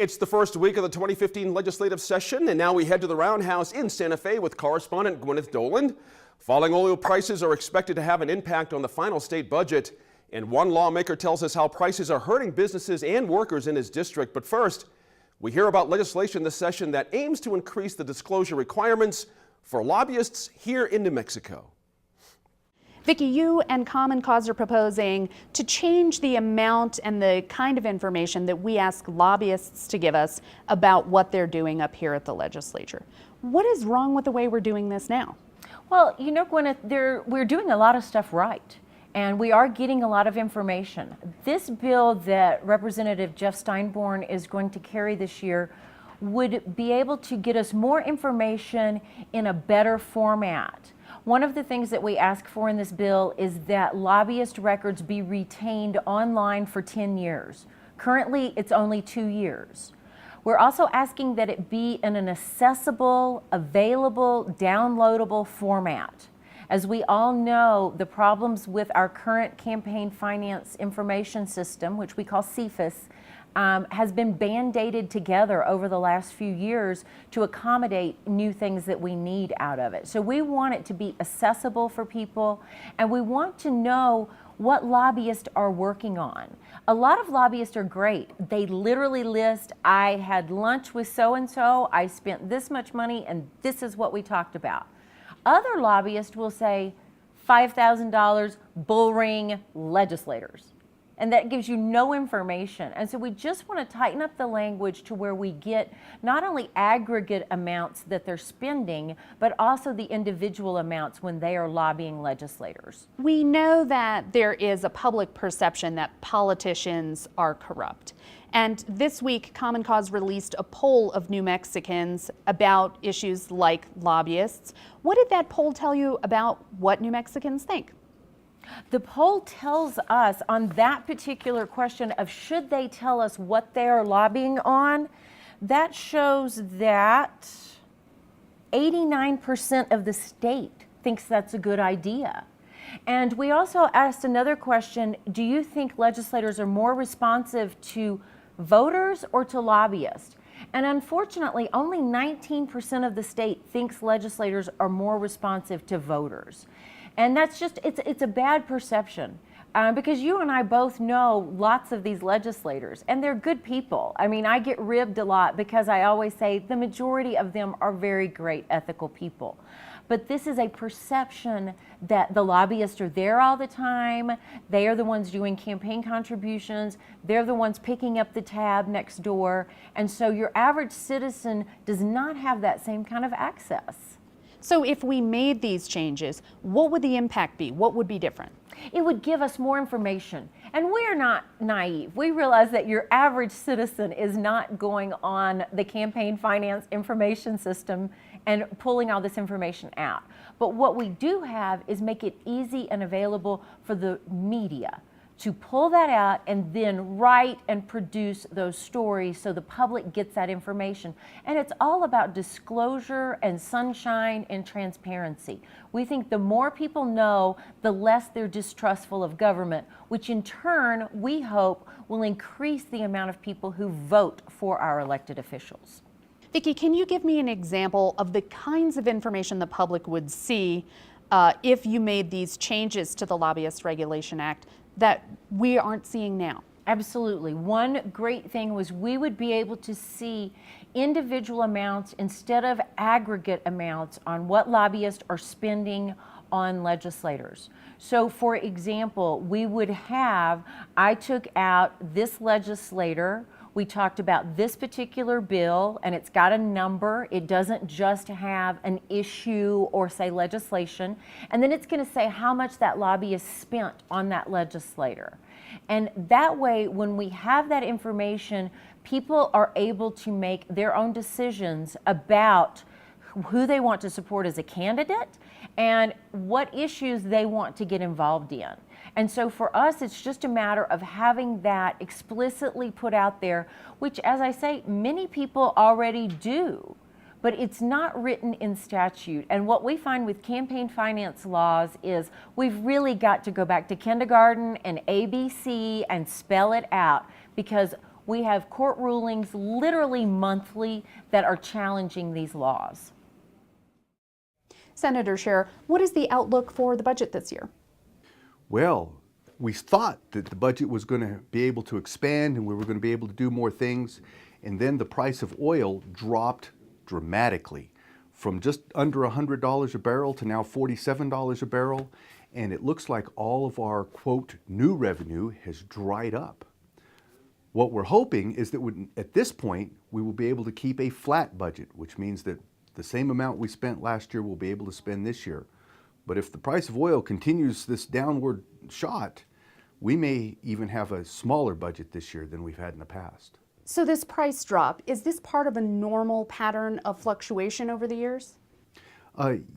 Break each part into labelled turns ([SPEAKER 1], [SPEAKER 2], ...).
[SPEAKER 1] It's the first week of the 2015 legislative session, and now we head to the Roundhouse in Santa Fe with correspondent Gwyneth Doland. Falling oil prices are expected to have an impact on the final state budget, and one lawmaker tells us how prices are hurting businesses and workers in his district. But first, we hear about legislation this session that aims to increase the disclosure requirements for lobbyists here in New Mexico.
[SPEAKER 2] Vicki, you and Common Cause are proposing to change the amount and the kind of information that we ask lobbyists to give us about what they're doing up here at the legislature. What is wrong with the way we're doing this now?
[SPEAKER 3] Well, you know, Gwyneth, we're doing a lot of stuff right, and we are getting a lot of information. This bill that Representative Jeff Steinborn is going to carry this year would be able to get us more information in a better format. One of the things that we ask for in this bill is that lobbyist records be retained online for 10 years. Currently, it's only 2 years. We're also asking that it be in an accessible, available, downloadable format. As we all know, the problems with our current campaign finance information system, which we call CFIS, has been band-aided together over the last few years to accommodate new things that we need out of it. So we want it to be accessible for people, and we want to know what lobbyists are working on. A lot of lobbyists are great. They literally list, I had lunch with so-and-so, I spent this much money, and this is what we talked about. Other lobbyists will say, $5,000, bull ring, legislators. And that gives you no information. And so we just want to tighten up the language to where we get not only aggregate amounts that they're spending, but also the individual amounts when they are lobbying legislators.
[SPEAKER 2] We know that there is a public perception that politicians are corrupt. And this week, Common Cause released a poll of New Mexicans about issues like lobbyists. What did that poll tell you about what New Mexicans think?
[SPEAKER 3] The poll tells us on that particular question of should they tell us what they are lobbying on, that shows that 89% of the state thinks that's a good idea. And we also asked another question, do you think legislators are more responsive to voters or to lobbyists? And unfortunately, only 19% of the state thinks legislators are more responsive to voters. And that's just, it's a bad perception because you and I both know lots of these legislators and they're good people. I mean, I get ribbed a lot because I always say the majority of them are very great ethical people. But this is a perception that the lobbyists are there all the time. They are the ones doing campaign contributions. They're the ones picking up the tab next door. And so your average citizen does not have that same kind of access.
[SPEAKER 2] So if we made these changes, what would the impact be? What would be different?
[SPEAKER 3] It would give us more information. And we are not naive. We realize that your average citizen is not going on the campaign finance information system and pulling all this information out. But what we do have is make it easy and available for the media to pull that out and then write and produce those stories so the public gets that information. And it's all about disclosure and sunshine and transparency. We think the more people know, the less they're distrustful of government, which in turn, we hope, will increase the amount of people who vote for our elected officials.
[SPEAKER 2] Vicki, can you give me an example of the kinds of information the public would see if you made these changes to the Lobbyist Regulation Act that we aren't seeing now?
[SPEAKER 3] Absolutely. One great thing was we would be able to see individual amounts instead of aggregate amounts on what lobbyists are spending on legislators. So for example, we would have, I took out this legislator, we talked about this particular bill, and it's got a number. It doesn't just have an issue or say legislation. And then it's going to say how much that lobbyist spent on that legislator. And that way, when we have that information, people are able to make their own decisions about who they want to support as a candidate and what issues they want to get involved in. And so for us, it's just a matter of having that explicitly put out there, which, as I say, many people already do, but it's not written in statute. And what we find with campaign finance laws is we've really got to go back to kindergarten and ABC and spell it out, because We have court rulings literally monthly that are challenging these laws.
[SPEAKER 2] Senator Scher, what is the outlook for the budget this year?
[SPEAKER 4] Well, we thought that the budget was going to be able to expand and we were going to be able to do more things. And then the price of oil dropped dramatically from just under $100 a barrel to now $47 a barrel. And it looks like all of our, quote, new revenue has dried up. What we're hoping is that at this point, we will be able to keep a flat budget, which means that the same amount we spent last year we'll be able to spend this year. But if the price of oil continues this downward shot, we may even have a smaller budget this year than we've had in the past.
[SPEAKER 2] So this price drop, is this part of a normal pattern of fluctuation over the years?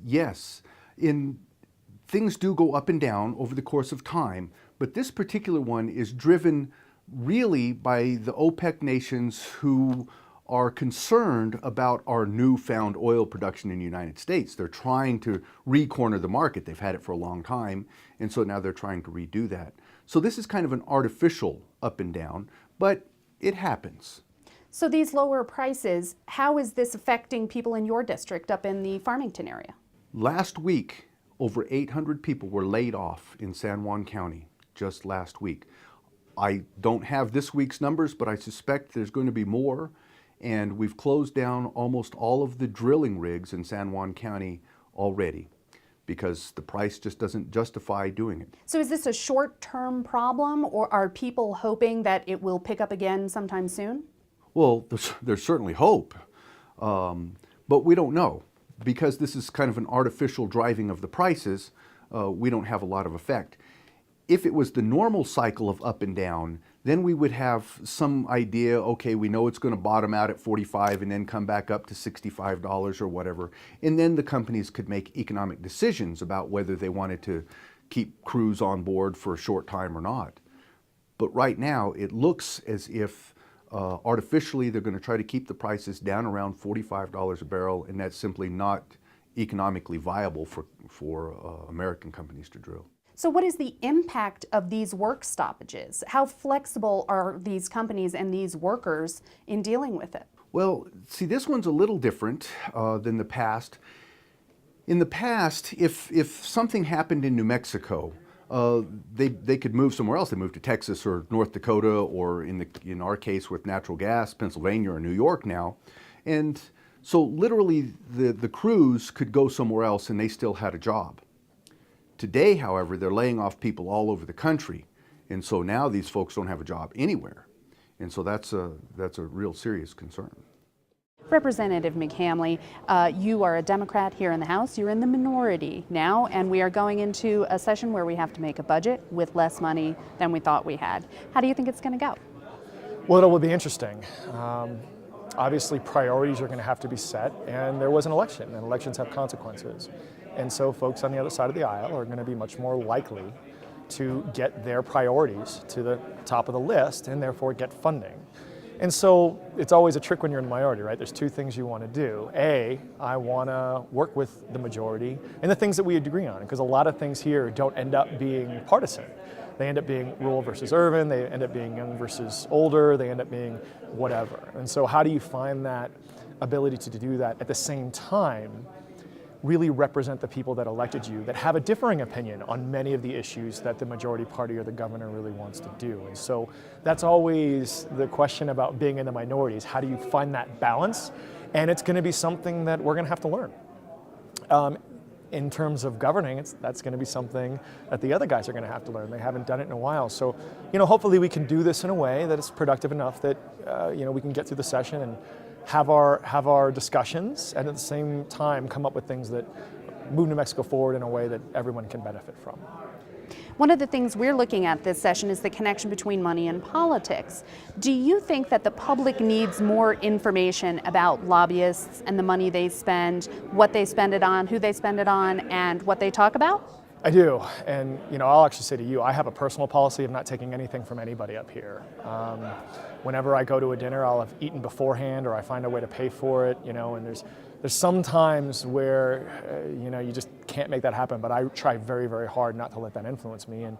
[SPEAKER 4] Yes. Things do go up and down over the course of time, but this particular one is driven really by the OPEC nations who are concerned about our newfound oil production in the United States. They're trying to re-corner the market. They've had it for a long time, and so now they're trying to redo that. So this is kind of an artificial up and down, but it happens.
[SPEAKER 2] So these lower prices, how is this affecting people in your district up in the Farmington area?
[SPEAKER 4] Last week, over 800 people were laid off in San Juan County just last week. I don't have this week's numbers, but I suspect there's going to be more. And we've closed down almost all of the drilling rigs in San Juan County already because the price just doesn't justify doing it.
[SPEAKER 2] So is this a short-term problem, or are people hoping that it will pick up again sometime soon?
[SPEAKER 4] Well, there's certainly hope, but we don't know. Because this is kind of an artificial driving of the prices, we don't have a lot of effect. If it was the normal cycle of up and down, then we would have some idea, okay, we know it's going to bottom out at 45 and then come back up to $65 or whatever. And then the companies could make economic decisions about whether they wanted to keep crews on board for a short time or not. But right now, it looks as if artificially they're going to try to keep the prices down around $45 a barrel, and that's simply not economically viable for American companies to drill.
[SPEAKER 2] So what is the impact of these work stoppages? How flexible are these companies and these workers in dealing with it?
[SPEAKER 4] Well, see, this one's a little different than the past. In the past, if something happened in New Mexico, they could move somewhere else. They moved to Texas or North Dakota, or in our case with natural gas, Pennsylvania or New York now. And so literally the crews could go somewhere else and they still had a job. Today, however, they're laying off people all over the country. And so now these folks don't have a job anywhere. And so that's a real serious concern.
[SPEAKER 2] Representative McHamley, you are a Democrat here in the House. You're in the minority now, and we are going into a session where we have to make a budget with less money than we thought we had. How do you think it's going to go?
[SPEAKER 5] Well, it will be interesting. Obviously, priorities are going to have to be set, and there was an election, and elections have consequences. And so folks on the other side of the aisle are going to be much more likely to get their priorities to the top of the list and therefore get funding. And so it's always a trick when you're in the minority, right? There's two things you want to do. A, I want to work with the majority and the things that we agree on, because a lot of things here don't end up being partisan. They end up being rural versus urban, they end up being young versus older, they end up being whatever. And so how do you find that ability to do that at the same time really represent the people that elected you, that have a differing opinion on many of the issues that the majority party or the governor really wants to do? And so that's always the question about being in the minorities. How do you find that balance? And it's going to be something that we're going to have to learn. In terms of governing, that's going to be something that the other guys are going to have to learn. They haven't done it in a while. So, hopefully we can do this in a way that is productive enough that, we can get through the session and have our discussions, and at the same time come up with things that move New Mexico forward in a way that everyone can benefit from.
[SPEAKER 2] One of the things we're looking at this session is the connection between money and politics. Do you think that the public needs more information about lobbyists and the money they spend, what they spend it on, who they spend it on, and what they talk about?
[SPEAKER 5] I do, and I'll actually say to you, I have a personal policy of not taking anything from anybody up here. Whenever I go to a dinner, I'll have eaten beforehand, or I find a way to pay for it. And there's some times where you just can't make that happen. But I try very, very hard not to let that influence me. And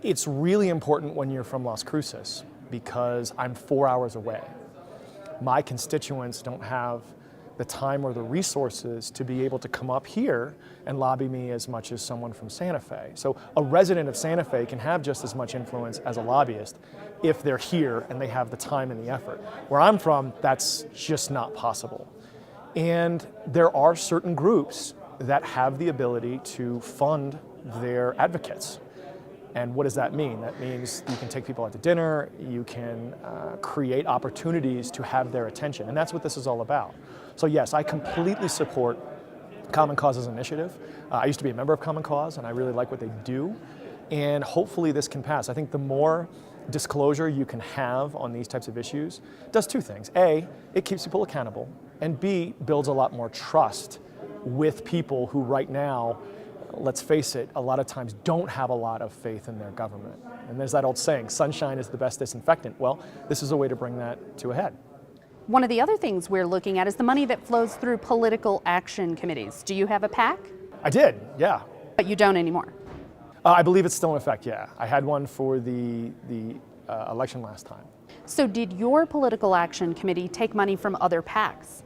[SPEAKER 5] it's really important when you're from Las Cruces because I'm 4 hours away. My constituents don't have the time or the resources to be able to come up here and lobby me as much as someone from Santa Fe. So a resident of Santa Fe can have just as much influence as a lobbyist if they're here and they have the time and the effort. Where I'm from, that's just not possible. And there are certain groups that have the ability to fund their advocates. And what does that mean? That means you can take people out to dinner, you can create opportunities to have their attention, and that's what this is all about. So yes, I completely support Common Cause's initiative. I used to be a member of Common Cause, and I really like what they do, and hopefully this can pass. I think the more disclosure you can have on these types of issues does two things. A, it keeps people accountable, and B, builds a lot more trust with people who right now, let's face it, a lot of times don't have a lot of faith in their government. And there's that old saying, sunshine is the best disinfectant. Well, this is a way to bring that to a head.
[SPEAKER 2] One of the other things we're looking at is the money that flows through political action committees. Do you have a PAC?
[SPEAKER 5] I did, yeah.
[SPEAKER 2] But you don't anymore.
[SPEAKER 5] I believe it's still in effect, yeah. I had one for the election last time.
[SPEAKER 2] So did your political action committee take money from other PACs?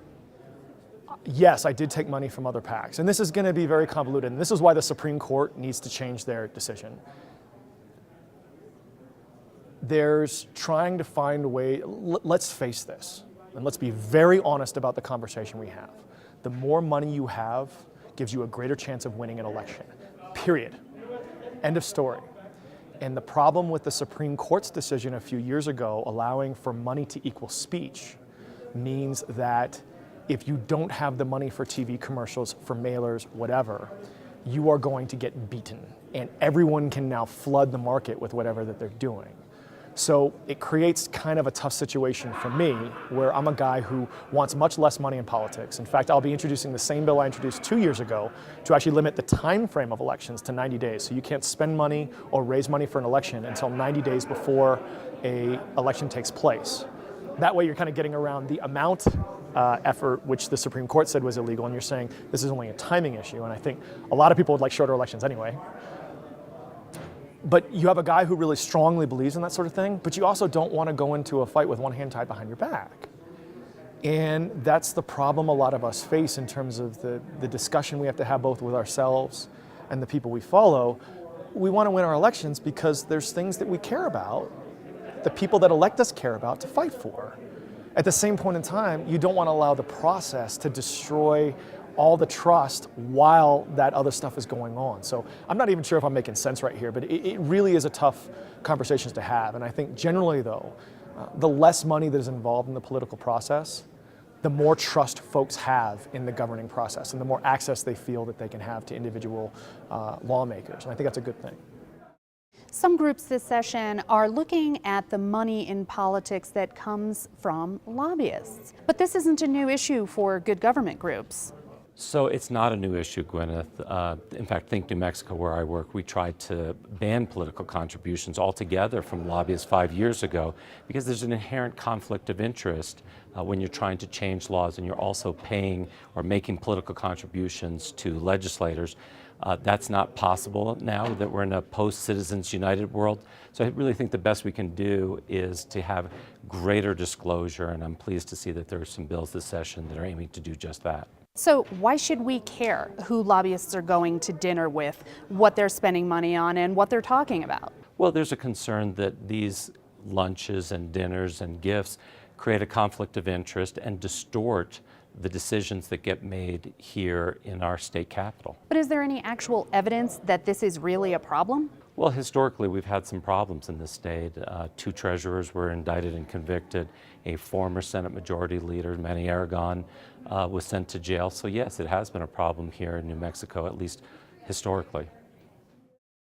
[SPEAKER 5] Yes, I did take money from other PACs. And this is going to be very convoluted. And this is why the Supreme Court needs to change their decision. There's trying to find a way, let's face this, and let's be very honest about the conversation we have. The more money you have gives you a greater chance of winning an election, period. End of story. And the problem with the Supreme Court's decision a few years ago allowing for money to equal speech means that if you don't have the money for TV commercials, for mailers, whatever, you are going to get beaten. And everyone can now flood the market with whatever that they're doing. So it creates kind of a tough situation for me, where I'm a guy who wants much less money in politics. In fact, I'll be introducing the same bill I introduced 2 years ago to actually limit the time frame of elections to 90 days. So you can't spend money or raise money for an election until 90 days before an election takes place. That way you're kind of getting around the amount effort, which the Supreme Court said was illegal, and you're saying this is only a timing issue. And I think a lot of people would like shorter elections anyway. But you have a guy who really strongly believes in that sort of thing, but you also don't want to go into a fight with one hand tied behind your back. And that's the problem a lot of us face in terms of the discussion we have to have both with ourselves and the people we follow. We want to win our elections because there's things that we care about, the people that elect us care about, to fight for. At the same point in time, you don't want to allow the process to destroy all the trust while that other stuff is going on. So I'm not even sure if I'm making sense right here, but it really is a tough conversation to have. And I think generally though, the less money that is involved in the political process, the more trust folks have in the governing process and the more access they feel that they can have to individual lawmakers. And I think that's a good thing.
[SPEAKER 2] Some groups this session are looking at the money in politics that comes from lobbyists. But this isn't a new issue for good government groups.
[SPEAKER 6] So it's not a new issue, Gwyneth. In fact, Think New Mexico, where I work, we tried to ban political contributions altogether from lobbyists 5 years ago because there's an inherent conflict of interest when you're trying to change laws and you're also paying or making political contributions to legislators. That's not possible now that we're in a post-Citizens United world. So I really think the best we can do is to have greater disclosure, and I'm pleased to see that there are some bills this session that are aiming to do just that.
[SPEAKER 2] So why should we care who lobbyists are going to dinner with, what they're spending money on, and what they're talking about?
[SPEAKER 6] Well, there's a concern that these lunches and dinners and gifts create a conflict of interest and distort the decisions that get made here in our state capital.
[SPEAKER 2] But is there any actual evidence that this is really a problem?
[SPEAKER 6] Well, historically, we've had some problems in this state. 2 treasurers were indicted and convicted. A former Senate Majority Leader, Manny Aragon, was sent to jail. So yes, it has been a problem here in New Mexico, at least historically.